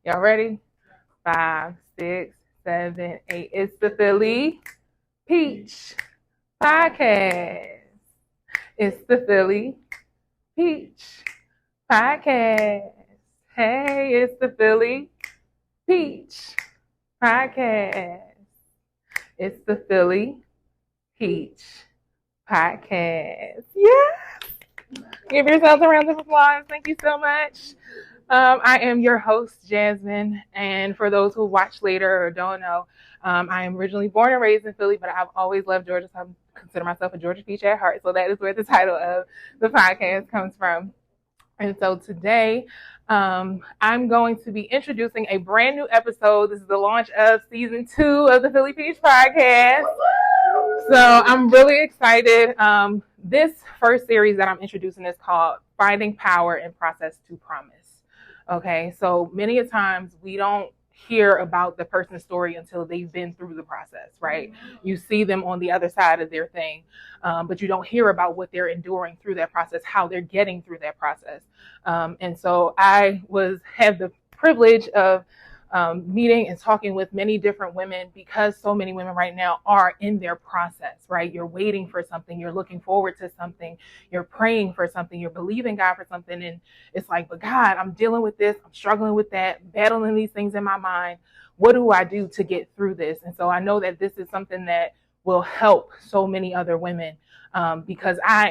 Y'all ready? 5, 6, 7, 8. It's the Philly Peach Podcast. It's the Philly Peach Podcast. Hey, it's the Philly Peach Podcast. It's the Philly Peach Podcast. Yes! Give yourselves a round of applause. Thank you so much. I am your host, Jasmine, and for those who watch later or don't know, I am originally born and raised in Philly, but I've always loved Georgia, so I consider myself a Georgia Peach at heart, so that is where the title of the podcast comes from. And so today, I'm going to be introducing a brand new episode. This is the launch of season 2 of the Philly Peach Podcast. So I'm really excited. This first series that I'm introducing is called Finding Power in Process to Promise. Okay, so many a times we don't hear about the person's story until they've been through the process, right? You see them on the other side of their thing, but you don't hear about what they're enduring through that process, how they're getting through that process. And so I have the privilege of meeting and talking with many different women, because so many women right now are in their process, right? You're waiting for something, you're looking forward to something, you're praying for something, you're believing God for something, and it's like, but God, I'm dealing with this, I'm struggling with that, battling these things in my mind. What do I do to get through this? And so I know that this is something that will help so many other women, because I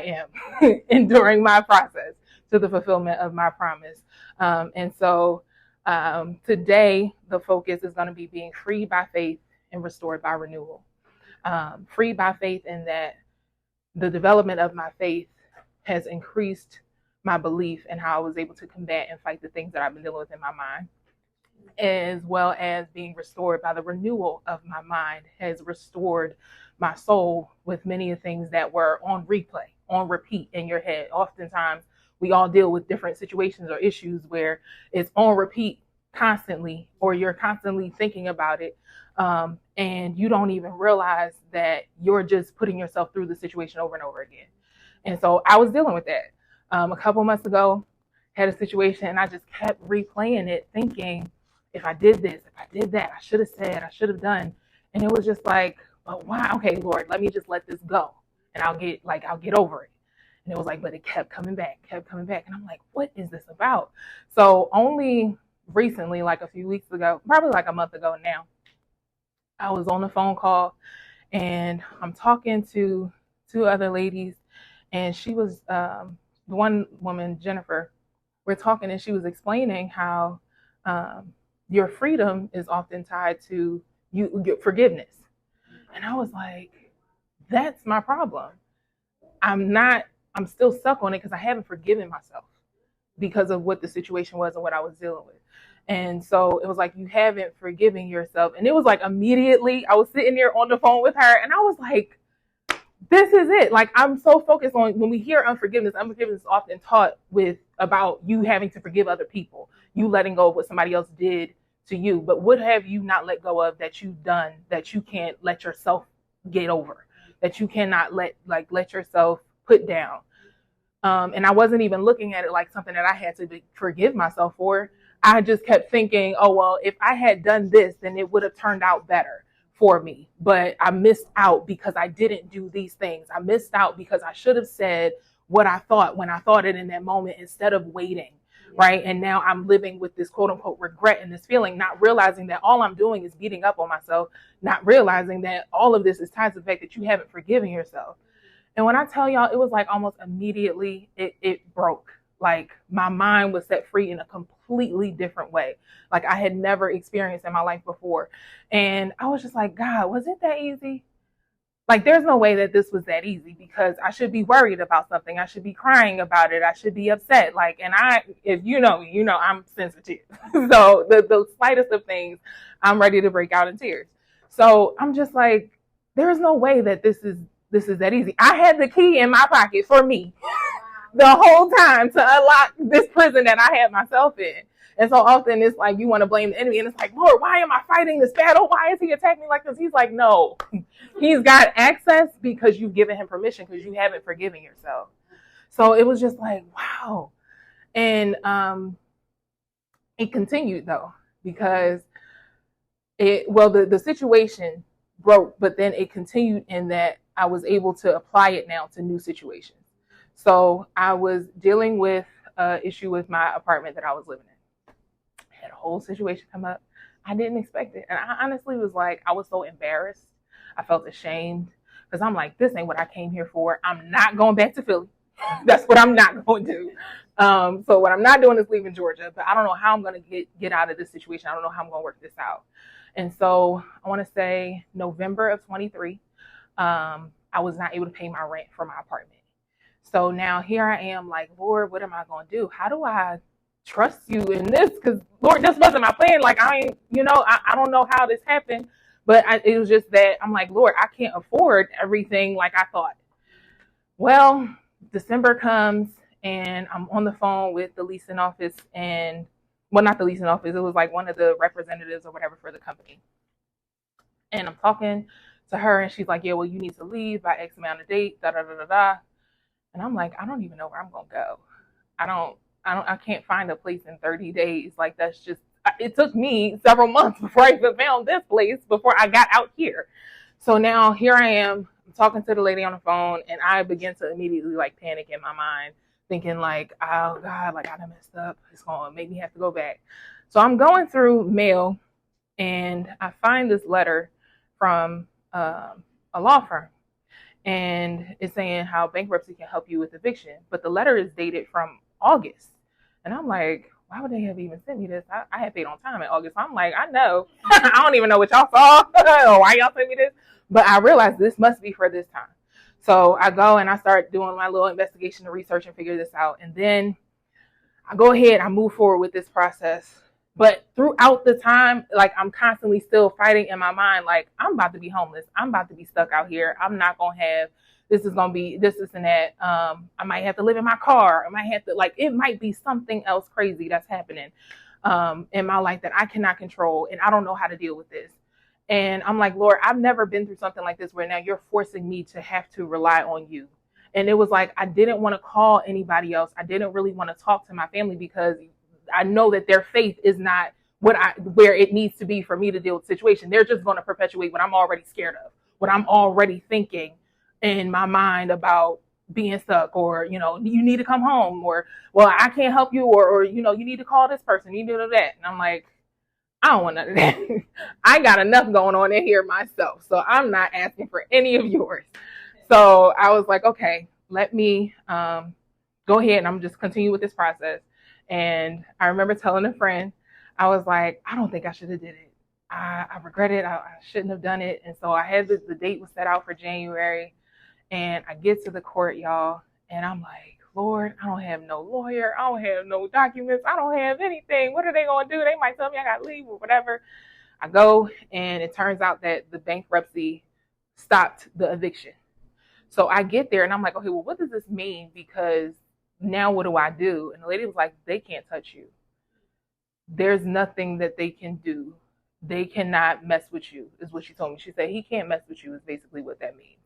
am enduring my process to the fulfillment of my promise. And so today, the focus is going to be being freed by faith and restored by renewal. Freed by faith in that the development of my faith has increased my belief in how I was able to combat and fight the things that I've been dealing with in my mind, as well as being restored by the renewal of my mind has restored my soul with many of things that were on replay, on repeat in your head. Oftentimes, we all deal with different situations or issues where it's on repeat constantly, or you're constantly thinking about it, and you don't even realize that you're just putting yourself through the situation over and over again. And so I was dealing with that. A couple months ago, had a situation, and I just kept replaying it, thinking, if I did this, if I did that, I should have said, I should have done. And it was just like, oh, wow, okay, Lord, let me just let this go, and I'll get over it. And it was like, but it kept coming back. And I'm like, what is this about? So only recently, like a few weeks ago, probably like a month ago now, I was on a phone call, and I'm talking to two other ladies, and she was, one woman, Jennifer, we're talking, and she was explaining how your freedom is often tied to your forgiveness. And I was like, that's my problem. I'm still stuck on it because I haven't forgiven myself because of what the situation was and what I was dealing with. And so it was like, you haven't forgiven yourself. And it was like, immediately I was sitting there on the phone with her, and I was like, this is it. Like, I'm so focused on, when we hear unforgiveness is often taught about you having to forgive other people, you letting go of what somebody else did to you. But what have you not let go of that you've done that you can't let yourself get over, that you cannot let yourself put down? And I wasn't even looking at it like something that I had to forgive myself for. I just kept thinking, oh, well, if I had done this, then it would have turned out better for me. But I missed out because I didn't do these things. I missed out because I should have said what I thought when I thought it in that moment, instead of waiting. Right. And now I'm living with this quote unquote regret and this feeling, not realizing that all I'm doing is beating up on myself, not realizing that all of this is tied to the fact that you haven't forgiven yourself. And when I tell y'all, it was like almost immediately it broke. Like, my mind was set free in a completely different way, like I had never experienced in my life before. And I was just like, God, was it that easy? Like, there's no way that this was that easy, because I should be worried about something. I should be crying about it. I should be upset. Like, and if you know, I'm sensitive. So the slightest of things, I'm ready to break out in tears. So I'm just like, there's no way that this is that easy. I had the key in my pocket for me the whole time to unlock this prison that I had myself in. And so often it's like, you want to blame the enemy, and it's like, Lord, why am I fighting this battle? Why is he attacking me like this? He's like, no, he's got access because you've given him permission, because you haven't forgiven yourself. So it was just like, wow. And It continued though, because the situation broke, but then it continued in that I was able to apply it now to new situations. So I was dealing with an issue with my apartment that I was living in. I had a whole situation come up. I didn't expect it. And I honestly was like, I was so embarrassed. I felt ashamed because I'm like, this ain't what I came here for. I'm not going back to Philly. That's what I'm not going to do. So what I'm not doing is leaving Georgia, but I don't know how I'm going to get out of this situation. I don't know how I'm going to work this out. And so I want to say November of 23, I was not able to pay my rent for my apartment. So now here I am like, Lord, what am I going to do? How do I trust you in this? Because Lord, this wasn't my plan. Like, I don't know how this happened, but it was just that I'm like, Lord, I can't afford everything like I thought. Well, December comes and I'm on the phone with the leasing office and, well, not the leasing office. It was like one of the representatives or whatever for the company. And I'm talking to her and she's like, yeah, well, you need to leave by X amount of date, da, da, da, da, da. And I'm like, I don't even know where I'm going to go. I can't find a place in 30 days. Like, that's just, it took me several months before I even found this place before I got out here. So now here I am, I'm talking to the lady on the phone and I begin to immediately like panic in my mind, thinking like, oh God, like I done messed up. It's going to make me have to go back. So I'm going through mail and I find this letter from a law firm. And it's saying how bankruptcy can help you with eviction. But the letter is dated from August. And I'm like, why would they have even sent me this? I had paid on time in August. I'm like, I know. I don't even know what y'all saw or why y'all sent me this. But I realized this must be for this time. So I go and I start doing my little investigation and research and figure this out. And then I go ahead, I move forward with this process. But throughout the time, like I'm constantly still fighting in my mind, like I'm about to be homeless. I'm about to be stuck out here. I'm not going to have, this is going to be this and that. I might have to live in my car. I might have to, like, it might be something else crazy that's happening in my life that I cannot control. And I don't know how to deal with this. And I'm like, Lord, I've never been through something like this where now you're forcing me to have to rely on you. And it was like, I didn't want to call anybody else. I didn't really want to talk to my family because I know that their faith is not where it needs to be for me to deal with the situation. They're just going to perpetuate what I'm already scared of, what I'm already thinking in my mind about being stuck, or, you need to come home, or, well, I can't help you, or you need to call this person, you need to do that. And I'm like, I don't want none of that. I got enough going on in here myself. So I'm not asking for any of yours. So I was like, okay, let me go ahead and I'm just continue with this process. And I remember telling a friend, I was like, I don't think I should have did it. I regret it. I shouldn't have done it. And so I had the date was set out for January. And I get to the court, y'all. And I'm like, Lord, I don't have no lawyer. I don't have no documents. I don't have anything. What are they going to do? They might tell me I got to leave or whatever. I go and it turns out that the bankruptcy stopped the eviction. So I get there and I'm like, okay, well, what does this mean? Because now what do I do? And the lady was like, they can't touch you. There's nothing that they can do. They cannot mess with you, is what she told me. She said, he can't mess with you is basically what that means.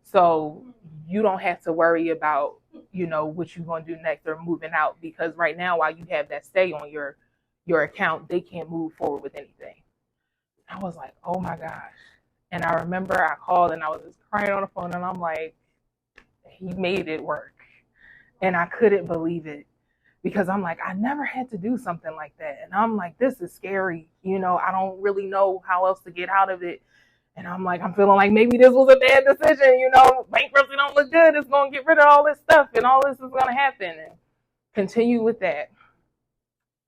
So you don't have to worry about, what you're going to do next or moving out, because right now, while you have that stay on your account, they can't move forward with anything. I was like, oh my gosh. And I remember I called and I was just crying on the phone and I'm like, he made it work. And I couldn't believe it because I'm like, I never had to do something like that. And I'm like, this is scary. I don't really know how else to get out of it. And I'm like, I'm feeling like maybe this was a bad decision. Bankruptcy don't look good. It's going to get rid of all this stuff and all this is going to happen, and continue with that.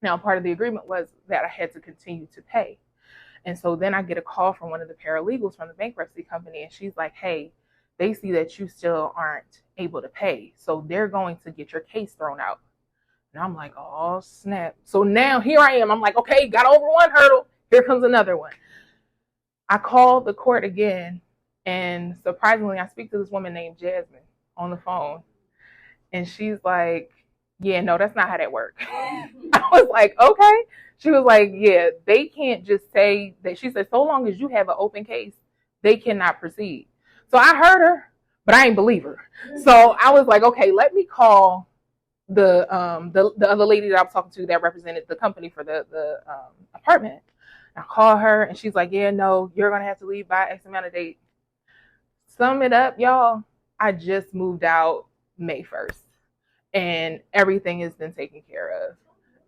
Now, part of the agreement was that I had to continue to pay. And so then I get a call from one of the paralegals from the bankruptcy company. And she's like, hey, they see that you still aren't able to pay. So they're going to get your case thrown out. And I'm like, oh, snap. So now here I am. I'm like, okay, got over one hurdle. Here comes another one. I called the court again. And surprisingly, I speak to this woman named Jasmine on the phone. And she's like, yeah, no, that's not how that works. I was like, okay. She was like, yeah, they can't just say that. She said, so long as you have an open case, they cannot proceed. So I heard her, but I ain't believe her. So I was like, okay, let me call the other lady that I was talking to that represented the company for the apartment. I call her and she's like, yeah, no, you're gonna have to leave by X amount of date. Sum it up, y'all. I just moved out May 1st and everything has been taken care of.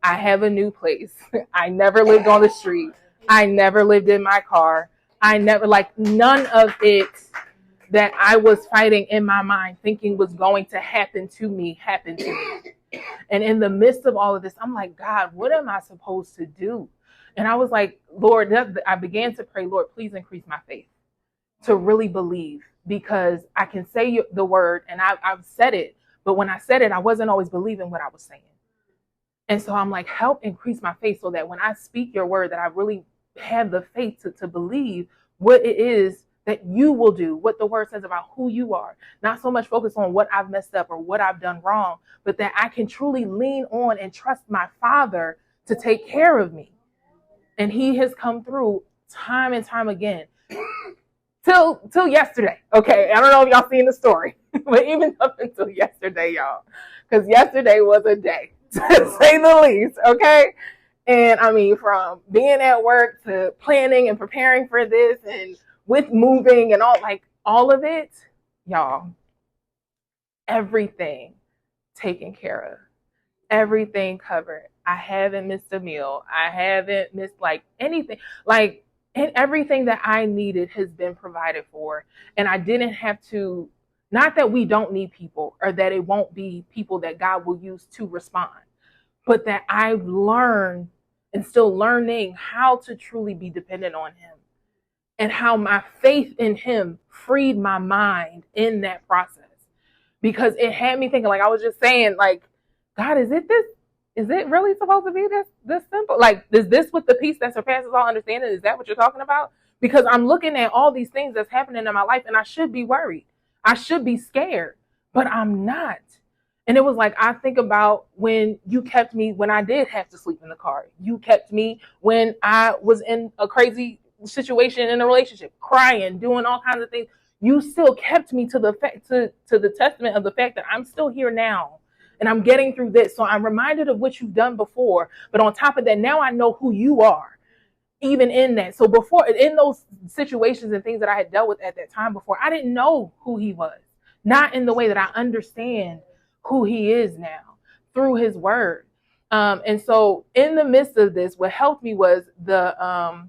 I have a new place. I never lived on the street. I never lived in my car. I never, like, none of it that I was fighting in my mind thinking was going to happen to me happened to me. And in the midst of all of this, I'm like, God, what am I supposed to do? And I was like, Lord, I began to pray, Lord, please increase my faith to really believe, because I can say the word and I've said it, but when I said it, I wasn't always believing what I was saying. And so I'm like, help increase my faith so that when I speak your word, that I really have the faith to believe what it is that you will do, what the word says about who you are. Not so much focus on what I've messed up or what I've done wrong, but that I can truly lean on and trust my Father to take care of me. And he has come through time and time again. Till yesterday. Okay, I don't know if y'all seen the story, but even up until yesterday, y'all, because yesterday was a day, to say the least, okay? And I mean, from being at work to planning and preparing for this and with moving and all of it, y'all, everything taken care of, everything covered. I haven't missed a meal. I haven't missed anything. And everything that I needed has been provided for. And I didn't have to, not that we don't need people or that it won't be people that God will use to respond, but that I've learned and still learning how to truly be dependent on him, and how my faith in him freed my mind in that process. Because it had me thinking, like I was just saying, like, God, is it really supposed to be this simple? Like, is this what the peace that surpasses all understanding? Is that what you're talking about? Because I'm looking at all these things that's happening in my life and I should be worried. I should be scared, but I'm not. And it was like, I think about when you kept me when I did have to sleep in the car. You kept me when I was in a crazy situation in a relationship, crying, doing all kinds of things. You still kept me to the fact, to the testament of the fact that I'm still here now. And I'm getting through this. So I'm reminded of what you've done before. But on top of that, now I know who you are, even in that. So before, in those situations and things that I had dealt with at that time before, I didn't know who he was. Not in the way that I understand who he is now through his word. And so in the midst of this, what helped me was the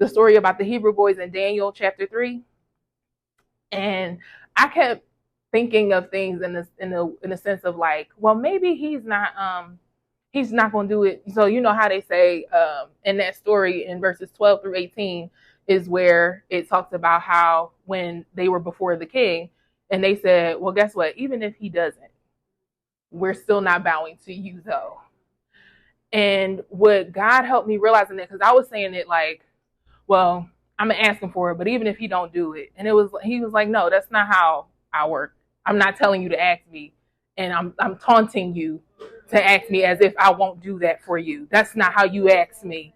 story about the Hebrew boys in Daniel chapter 3. And I kept thinking of things in a sense of like, well, maybe he's not going to do it. So you know how they say in that story in verses 12 through 18 is where it talks about how when they were before the king and they said, well, guess what? Even if he doesn't, we're still not bowing to you though. And what God helped me realizing that, because I was saying it like, well, I'm asking for it, but even if he don't do it, and he was like, no, that's not how I work. I'm not telling you to ask me, and I'm taunting you to ask me as if I won't do that for you. That's not how you ask me.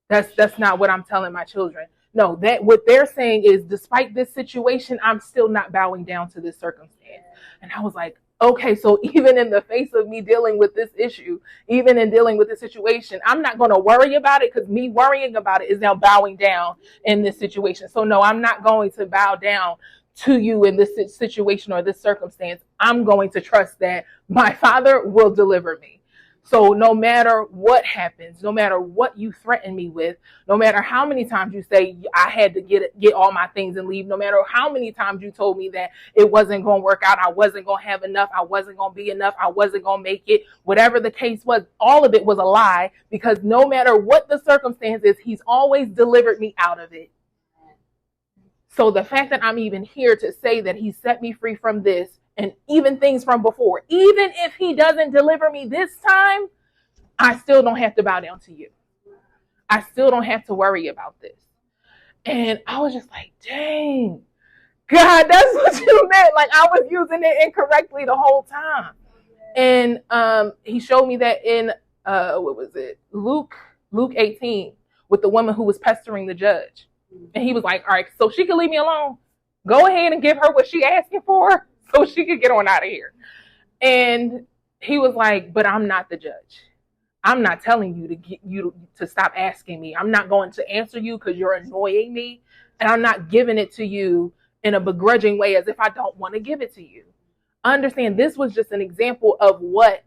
That's not what I'm telling my children. No, that what they're saying is, despite this situation, I'm still not bowing down to this circumstance. And I was like, okay, so even in the face of me dealing with this issue, even in dealing with this situation, I'm not going to worry about it, because me worrying about it is now bowing down in this situation. So no, I'm not going to bow down to you in this situation or this circumstance. I'm going to trust that my Father will deliver me. So no matter what happens, no matter what you threaten me with, no matter how many times you say I had to get all my things and leave, no matter how many times you told me that it wasn't going to work out, I wasn't going to have enough, I wasn't going to be enough, I wasn't going to make it, whatever the case was, all of it was a lie, because no matter what the circumstance is, he's always delivered me out of it. So the fact that I'm even here to say that he set me free from this, and even things from before, even if he doesn't deliver me this time, I still don't have to bow down to you. I still don't have to worry about this. And I was just like, dang, God, that's what you meant. Like, I was using it incorrectly the whole time. And he showed me that in, what was it? Luke 18, with the woman who was pestering the judge. And he was like, all right, so she can leave me alone. Go ahead and give her what she asking for, so she could get on out of here. And he was like, but I'm not the judge. I'm not telling you to get you to stop asking me. I'm not going to answer you because you're annoying me, and I'm not giving it to you in a begrudging way as if I don't want to give it to you. Understand, this was just an example of what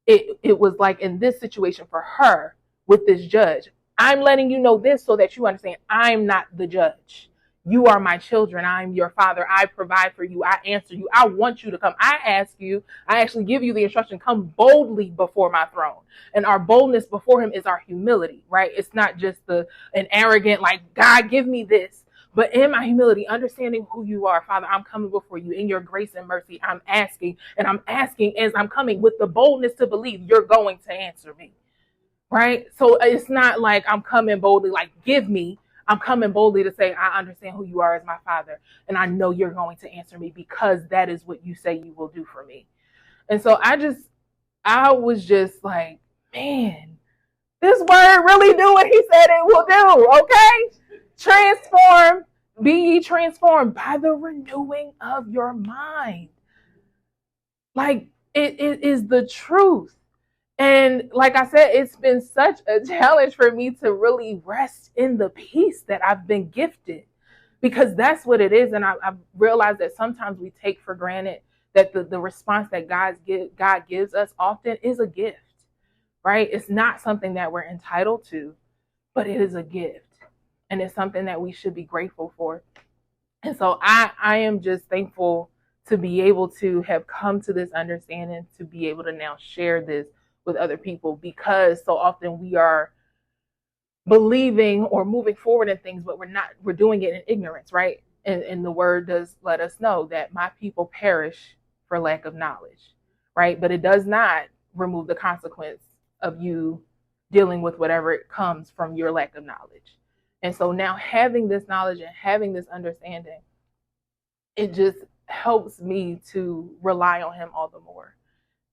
it was like in this situation for her with this judge. I'm letting you know this so that you understand I'm not the judge. You are my children. I'm your father. I provide for you. I answer you. I want you to come. I ask you. I actually give you the instruction, come boldly before my throne. And our boldness before him is our humility, right? It's not just an arrogant, like, God, give me this. But in my humility, understanding who you are, Father, I'm coming before you in your grace and mercy. I'm asking, and I'm asking as I'm coming with the boldness to believe you're going to answer me, right? So it's not like I'm coming boldly, like, give me. I'm coming boldly to say, I understand who you are as my Father, and I know you're going to answer me because that is what you say you will do for me. And so I was just like, man, this word really do what he said it will do, okay? Transform, be ye transformed by the renewing of your mind. Like, it is the truth. And like I said, it's been such a challenge for me to really rest in the peace that I've been gifted, because that's what it is. And I've realized that sometimes we take for granted that the response that God gives us often is a gift, right? It's not something that we're entitled to, but it is a gift. And it's something that we should be grateful for. And so I am just thankful to be able to have come to this understanding, to be able to now share this with other people, because so often we are believing or moving forward in things, but we're doing it in ignorance, right? And the word does let us know that my people perish for lack of knowledge, right? But it does not remove the consequence of you dealing with whatever it comes from your lack of knowledge. And so now having this knowledge and having this understanding, it just helps me to rely on him all the more.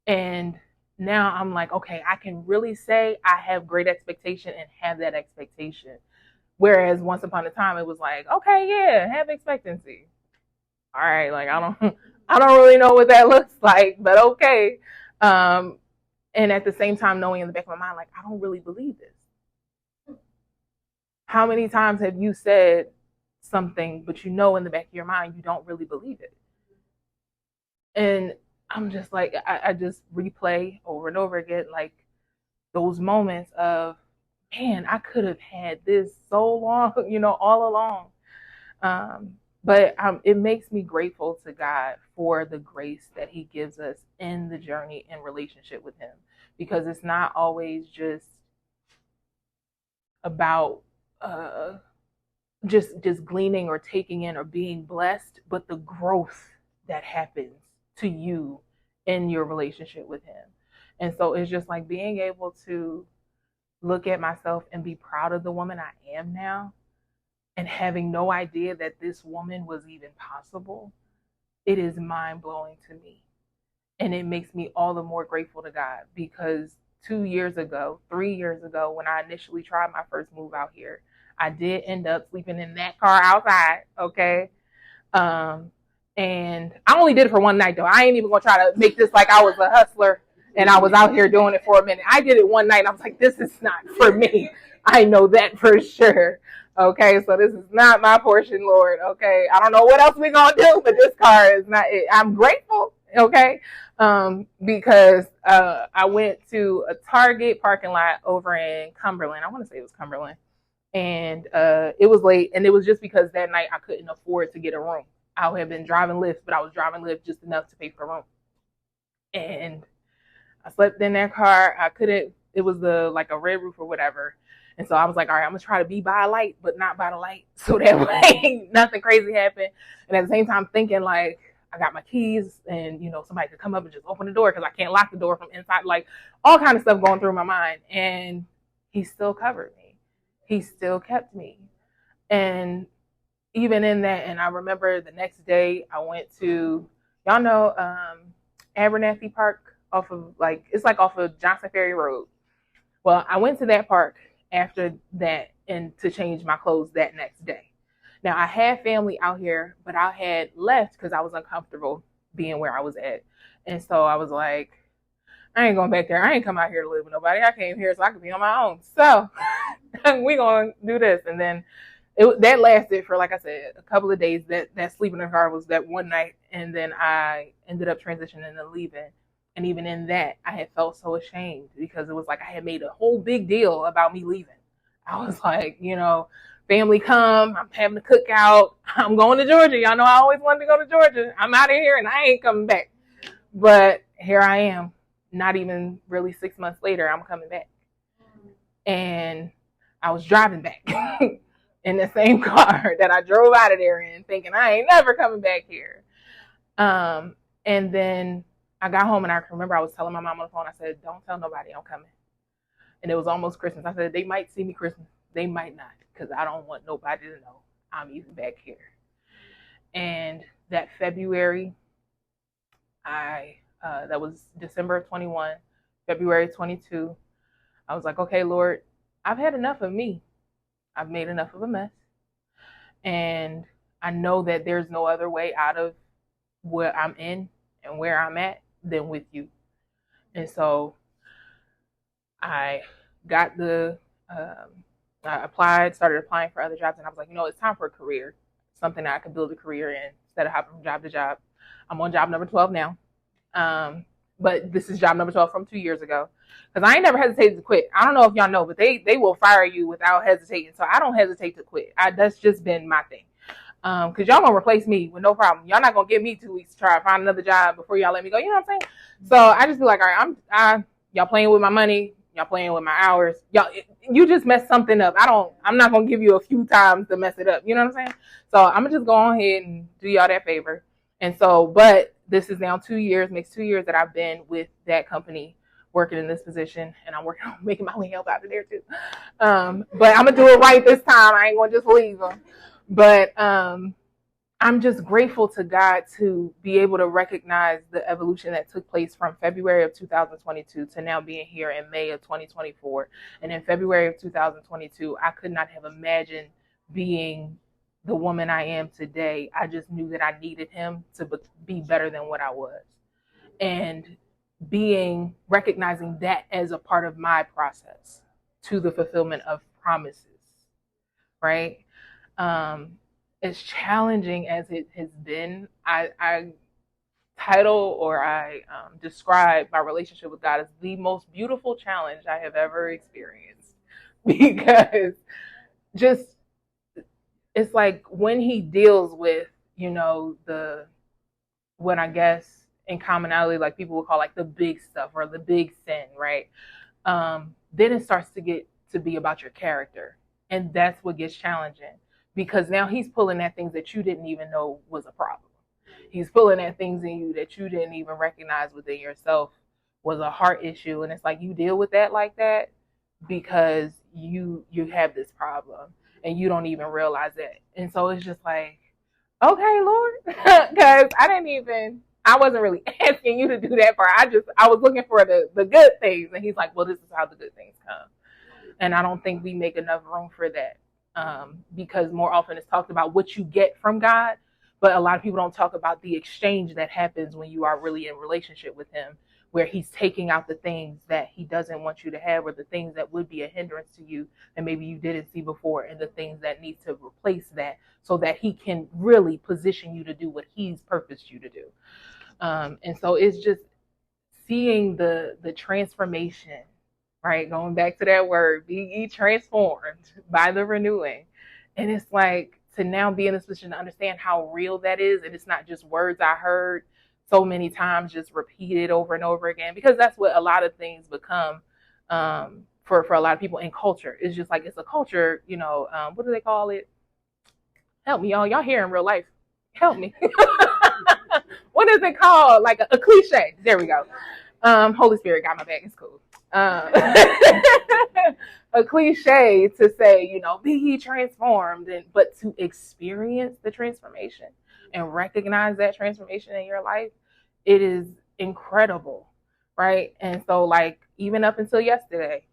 And now I'm like, okay, I can really say I have great expectation and have that expectation. Whereas once upon a time it was like, okay, yeah, have expectancy. All right, like I don't really know what that looks like, but okay. And at the same time knowing in the back of my mind, like, I don't really believe this. How many times have you said something, but you know in the back of your mind you don't really believe it? And I'm just like, I just replay over and over again, like, those moments of, man, I could have had this so long, all along. But it makes me grateful to God for the grace that he gives us in the journey in relationship with him, because it's not always just about just gleaning or taking in or being blessed, but the growth that happens to you in your relationship with him. And so it's just like being able to look at myself and be proud of the woman I am now, and having no idea that this woman was even possible. It is mind blowing to me. And it makes me all the more grateful to God, because 3 years ago, when I initially tried my first move out here, I did end up sleeping in that car outside, okay? And I only did it for one night, though. I ain't even gonna try to make this like I was a hustler and I was out here doing it for a minute. I did it one night and I was like, this is not for me. I know that for sure. Okay, so this is not my portion, Lord. Okay, I don't know what else we're gonna do, but this car is not it. I'm grateful, okay, because I went to a Target parking lot over in Cumberland. I want to say it was Cumberland. And it was late, and it was just because that night I couldn't afford to get a room. I had been driving Lyft, but I was driving Lyft just enough to pay for a room. And I slept in that car. I couldn't, it was like a red roof or whatever. And so I was like, all right, I'm gonna try to be by a light, but not by the light, so that way nothing crazy happened. And at the same time thinking, like, I got my keys, and somebody could come up and just open the door because I can't lock the door from inside. Like, all kind of stuff going through my mind. And he still covered me. He still kept me. And even in that, and I remember the next day I went to, y'all know, Abernathy Park off of off of Johnson Ferry Road. Well, I went to that park after that and to change my clothes that next day. Now, I had family out here, but I had left because I was uncomfortable being where I was at. And so I was like, I ain't going back there. I ain't come out here to live with nobody. I came here so I could be on my own. So we gonna do this. And then that lasted for, like I said, a couple of days. That sleeping in the car was that one night, and then I ended up transitioning and leaving. And even in that, I had felt so ashamed because it was like I had made a whole big deal about me leaving. I was like, family come, I'm having a cookout, I'm going to Georgia. Y'all know I always wanted to go to Georgia. I'm out of here and I ain't coming back. But here I am, not even really 6 months later, I'm coming back. And I was driving back in the same car that I drove out of there in, thinking I ain't never coming back here. And then I got home and I remember I was telling my mom on the phone, I said, don't tell nobody I'm coming. And it was almost Christmas. I said, they might see me Christmas. They might not, because I don't want nobody to know I'm even back here. And that February, that was December of 21, February 22, I was like, okay, Lord, I've had enough of me. I've made enough of a mess. And I know that there's no other way out of where I'm in and where I'm at than with you. And so I got I started applying for other jobs, and I was like, it's time for a career, something that I can build a career in instead of hopping from job to job. I'm on job number 12 now. But this is job number 12 from 2 years ago. Because I ain't never hesitated to quit. I don't know if y'all know, but they will fire you without hesitating. So I don't hesitate to quit. That's just been my thing. Because y'all going to replace me with no problem. Y'all not going to give me 2 weeks to try to find another job before y'all let me go. You know what I'm saying? So I just be like, all right, y'all playing with my money. Y'all playing with my hours. You just messed something up. I'm not going to give you a few times to mess it up. You know what I'm saying? So I'm going to just go on ahead and do y'all that favor. And so, but this is now 2 years, makes 2 years that I've been with that company working in this position, and I'm working on making my way up out of there too. But I'm going to do it right this time. I ain't going to just leave them. But I'm just grateful to God to be able to recognize the evolution that took place from February of 2022 to now being here in May of 2024. And in February of 2022, I could not have imagined being the woman I am today. I just knew that I needed him to be better than what I was. And recognizing that as a part of my process to the fulfillment of promises, right? As challenging as it has been, I describe my relationship with God as the most beautiful challenge I have ever experienced. Because it's like when he deals with, what I guess in commonality, like people would call like the big stuff or the big sin, right? Then it starts to get to be about your character. And that's what gets challenging. Because now he's pulling at things that you didn't even know was a problem. He's pulling at things in you that you didn't even recognize within yourself was a heart issue. And it's like you deal with that like that because you have this problem and you don't even realize that. And so it's just like, okay, Lord, because I wasn't really asking you to do that part. I was looking for the good things. And he's like, well, this is how the good things come. And I don't think we make enough room for that. Because more often it's talked about what you get from God, but a lot of people don't talk about the exchange that happens when you are really in relationship with him, where he's taking out the things that he doesn't want you to have or the things that would be a hindrance to you and maybe you didn't see before, and the things that need to replace that so that he can really position you to do what he's purposed you to do. And so it's just seeing the transformation, right? Going back to that word, be ye transformed by the renewing. And it's like to now be in this position to understand how real that is. And it's not just words I heard so many times, just repeated over and over again, because that's what a lot of things become for a lot of people in culture. It's just like, it's a culture, what do they call it? Help me, y'all. Y'all here in real life. Help me. What is it called? Like a cliche. There we go. Holy Spirit got my back. It's cool. A cliche to say, be ye transformed, but to experience the transformation and recognize that transformation in your life, it is incredible, right? And so, like, even up until yesterday,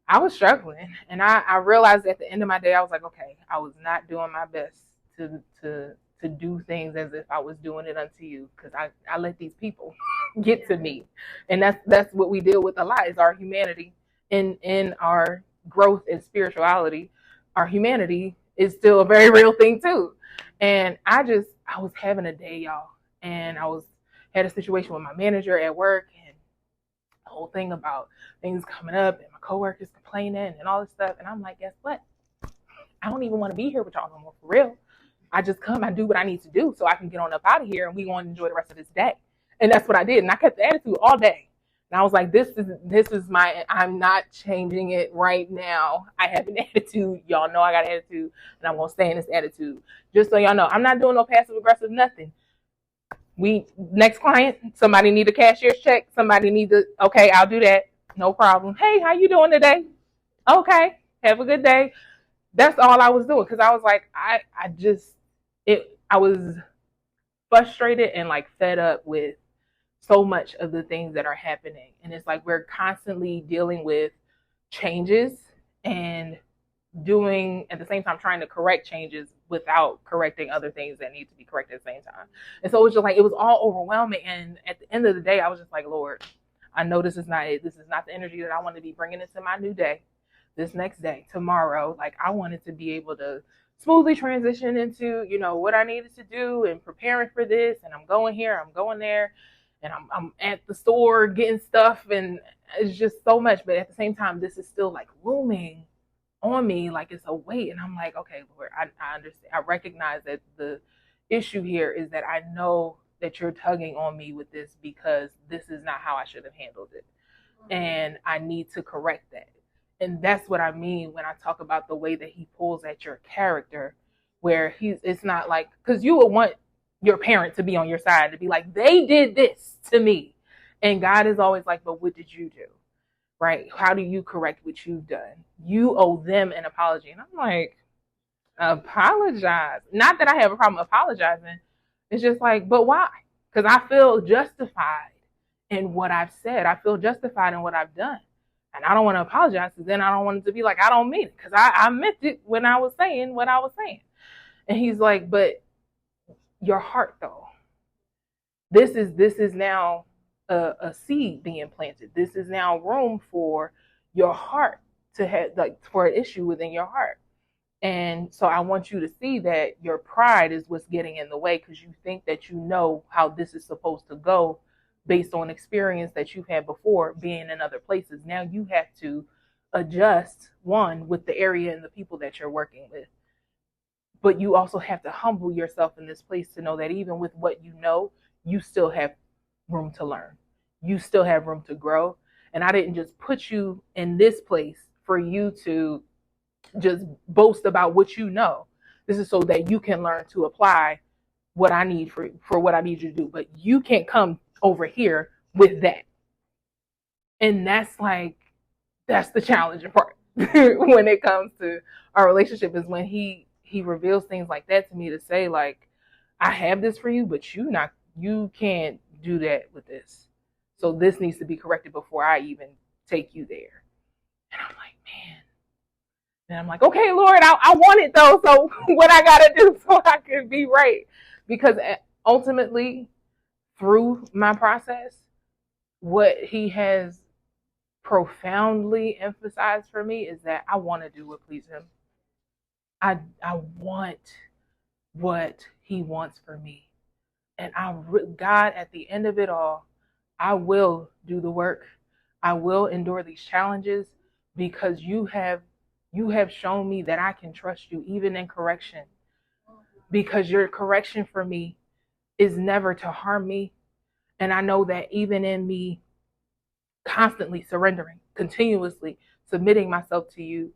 I was struggling, and I realized at the end of my day, I was like, okay, I was not doing my best to to do things as if I was doing it unto you, because I let these people get to me. And that's what we deal with a lot, is our humanity. In our growth in spirituality, our humanity is still a very real thing too. And I was having a day, y'all, and had a situation with my manager at work, and the whole thing about things coming up and my coworkers complaining and all this stuff. And I'm like, guess what? I don't even want to be here with y'all no more, for real. I just come, I do what I need to do so I can get on up out of here, and we want to enjoy the rest of this day. And that's what I did. And I kept the attitude all day. And I was like, this is my, I'm not changing it right now. I have an attitude. Y'all know I got an attitude, and I'm going to stay in this attitude. Just so y'all know, I'm not doing no passive aggressive nothing. Next client, somebody need a cashier's check. Somebody need to, okay, I'll do that. No problem. Hey, how you doing today? Okay, have a good day. That's all I was doing, because I was like, I was frustrated and like fed up with so much of the things that are happening. And it's like we're constantly dealing with changes and doing at the same time trying to correct changes without correcting other things that need to be corrected at the same time. And so it was just like, it was all overwhelming. And at the end of the day, I was just like, Lord, I know this is not it. This is not the energy that I want to be bringing into my new day, this next day, tomorrow. Like, I wanted to be able to smoothly transition into, what I needed to do and preparing for this. And I'm going here, I'm going there, and I'm at the store getting stuff, and it's just so much. But at the same time, this is still like looming on me, like it's a weight. And I'm like, okay, Lord, I understand. I recognize that the issue here is that I know that you're tugging on me with this, because this is not how I should have handled it. And I need to correct that. And that's what I mean when I talk about the way that he pulls at your character, where it's not like, because you would want your parent to be on your side, to be like, they did this to me. And God is always like, but what did you do? Right? How do you correct what you've done? You owe them an apology. And I'm like, apologize? Not that I have a problem apologizing. It's just like, but why? Because I feel justified in what I've said. I feel justified in what I've done. And I don't want to apologize, because then I don't want it to be like I don't mean it, because I meant it when I was saying what I was saying. And he's like, but your heart, though, this is now a seed being planted. This is now room for your heart to have, like, for an issue within your heart. And so I want you to see that your pride is what's getting in the way, because you think that you know how this is supposed to go based on experience that you've had before being in other places. Now you have to adjust, one, with the area and the people that you're working with. But you also have to humble yourself in this place to know that even with what you know, you still have room to learn. You still have room to grow. And I didn't just put you in this place for you to just boast about what you know. This is so that you can learn to apply what I need for what I need you to do. But you can't come over here with that. And that's the challenging part when it comes to our relationship, is when he reveals things like that to me, to say, like, I have this for you, but you can't do that with this. So this needs to be corrected before I even take you there. And I'm like, man. And I'm like, okay, Lord, I want it though. So what I got to do so I can be right? Because ultimately, through my process, what he has profoundly emphasized for me is that I want to do what pleases him. I want what he wants for me. And God, at the end of it all, I will do the work. I will endure these challenges, because you have shown me that I can trust you even in correction, because your correction for me is never to harm me. And I know that even in me constantly surrendering, continuously submitting myself to you,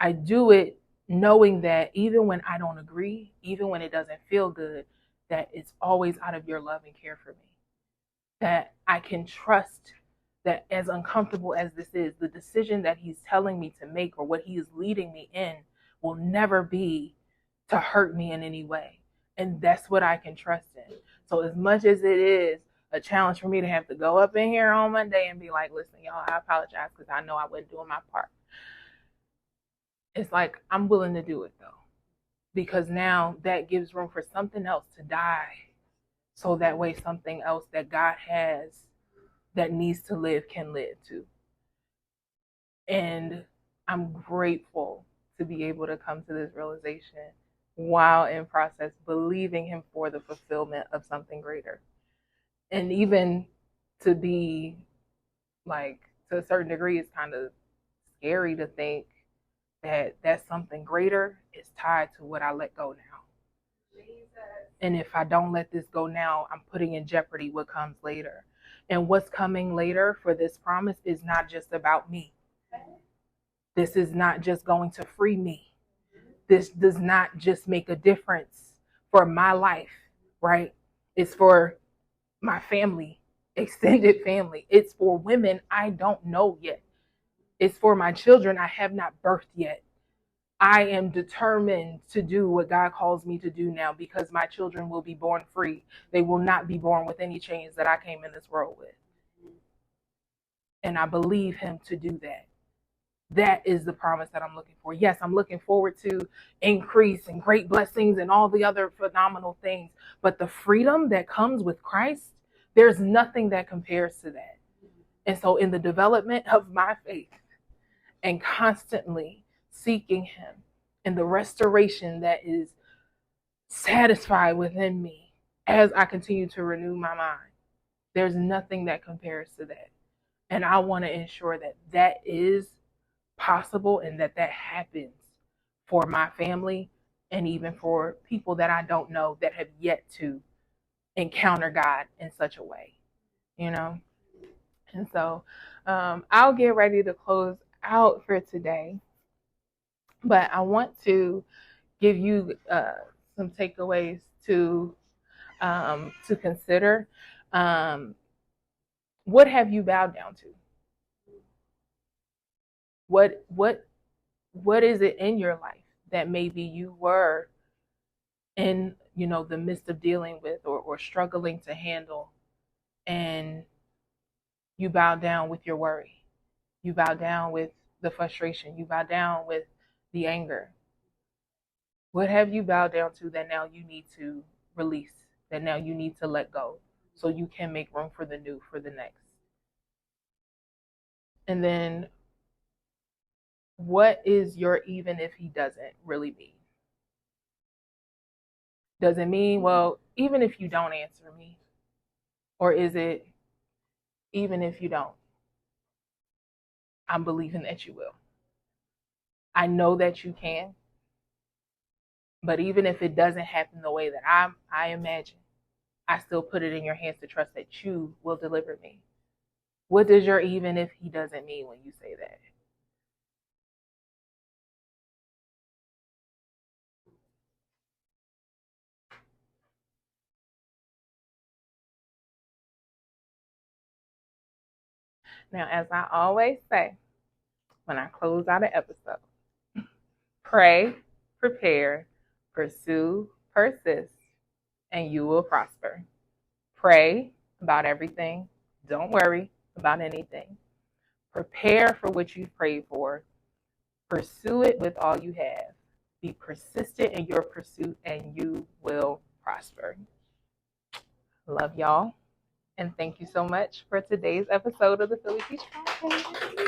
I do it knowing that even when I don't agree, even when it doesn't feel good, that it's always out of your love and care for me. That I can trust that, as uncomfortable as this is, the decision that he's telling me to make, or what he is leading me in, will never be to hurt me in any way. And that's what I can trust in. So as much as it is a challenge for me to have to go up in here on Monday and be like, listen, y'all, I apologize, because I know I wasn't doing my part. It's like, I'm willing to do it though. because now that gives room for something else to die. So that way something else that God has that needs to live can live too. And I'm grateful to be able to come to this realization while in process, believing him for the fulfillment of something greater. And even to be like, to a certain degree, it's kind of scary to think that something greater is tied to what I let go now. And if I don't let this go now, I'm putting in jeopardy what comes later. And what's coming later for this promise is not just about me. This is not just going to free me. This does not just make a difference for my life, right? It's for my family, extended family. It's for women I don't know yet. It's for my children I have not birthed yet. I am determined to do what God calls me to do now because my children will be born free. They will not be born with any chains that I came in this world with. And I believe him to do that. That is the promise that I'm looking for. Yes, I'm looking forward to increase and great blessings and all the other phenomenal things. But the freedom that comes with Christ, there's nothing that compares to that. And so in the development of my faith and constantly seeking him and the restoration that is satisfied within me as I continue to renew my mind, there's nothing that compares to that. And I want to ensure that that is possible and that happens for my family and even for people that I don't know that have yet to encounter God in such a way, you know? And so I'll get ready to close out for today, but I want to give you some takeaways to consider. What have you bowed down to? What is it in your life that maybe you were in, the midst of dealing with or struggling to handle, and you bow down with your worry, you bow down with the frustration, you bow down with the anger? What have you bowed down to that now you need to release, that now you need to let go so you can make room for the new, for the next? And then what is your even if he doesn't really mean? Does it mean, well, even if you don't answer me? Or is it, even if you don't, I'm believing that you will. I know that you can, but even if it doesn't happen the way that I imagine, I still put it in your hands to trust that you will deliver me. What does your even if he doesn't mean when you say that? Now, as I always say when I close out an episode, pray, prepare, pursue, persist, and you will prosper. Pray about everything. Don't worry about anything. Prepare for what you've prayed for. Pursue it with all you have. Be persistent in your pursuit, and you will prosper. Love y'all. And thank you so much for today's episode of the Philly Peach Podcast.